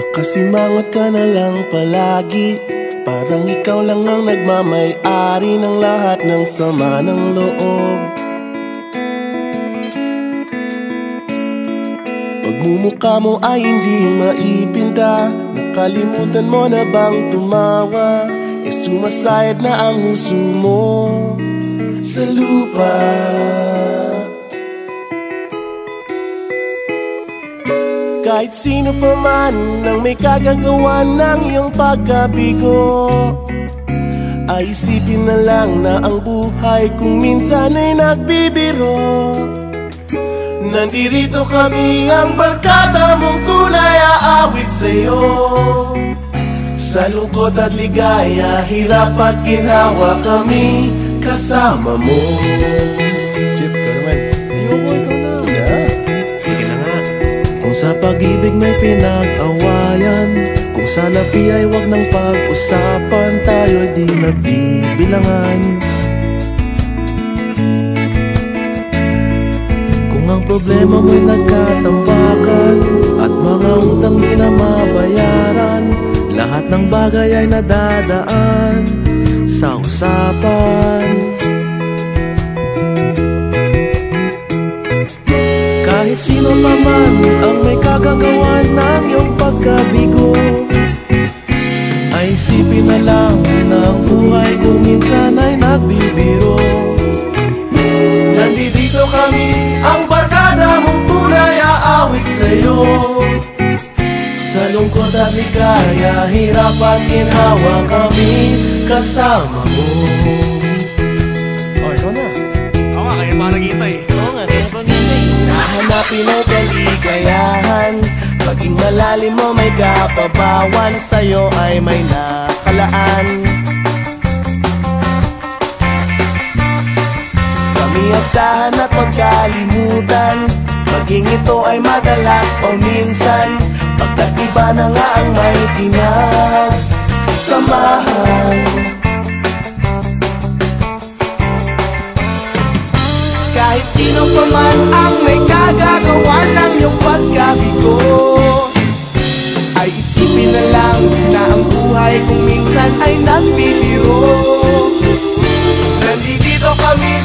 Makasimangot ka na lang palagi, parang ikaw lang ang nagmamay-ari ng lahat ng sama ng loob. Pagmumukha mo ay hindi maipinta, nakalimutan mo na bang tumawa? E sumasayad na ang huso mo sa lupa. Kahit sino pa man ang may kagagawa ng iyong pagkabigo, ay isipin na lang na ang buhay kung minsan ay nagbibiro. Nandirito kami, ang barkada mong tunay aawit sa'yo. Sa lungkot at ligaya, hirap at ginhawa, kami kasama mo. Chip, ka naman. Ayoko, ikaw na. Yeah. Sige na nga. Kung sa pag-ibig may pinag-awayan, kung sa labi ay wag nang pag-usapan, tayo'y di nagbibilangan. Kung ang problema mo'y nagkatambakan at mga utang di na mabayaran, lahat ng bagay ay nadadaan sa usapan. Kahit sino pa man ang may kagagawa ng iyong pagkabigo, ay isipin na lang na ang buhay kung minsan ay nagbibiro. Nandito kami, ang barkada mong tunay aawit sa'yo. Sa lungkot at ligaya, hirap at ginhawa, kami kasama mo. Oh, ikaw na. Oo nga, kaya parang naghihintay. Oo nga, kaya parang naghihintay. Nahanapin ay kaligayahan, paging malalim mo may kapabawan, sa'yo ay may nakalaan. Kami asahan at magkalimutan, maging ito ay madalas o minsan, pagkat iba na nga ang may pinagsamahan. Kahit sino pa man ang may kagagawa ng iyong pagkabigo, ay isipin na lang na ang buhay kung minsan ay nagbibiro. Nandito kami,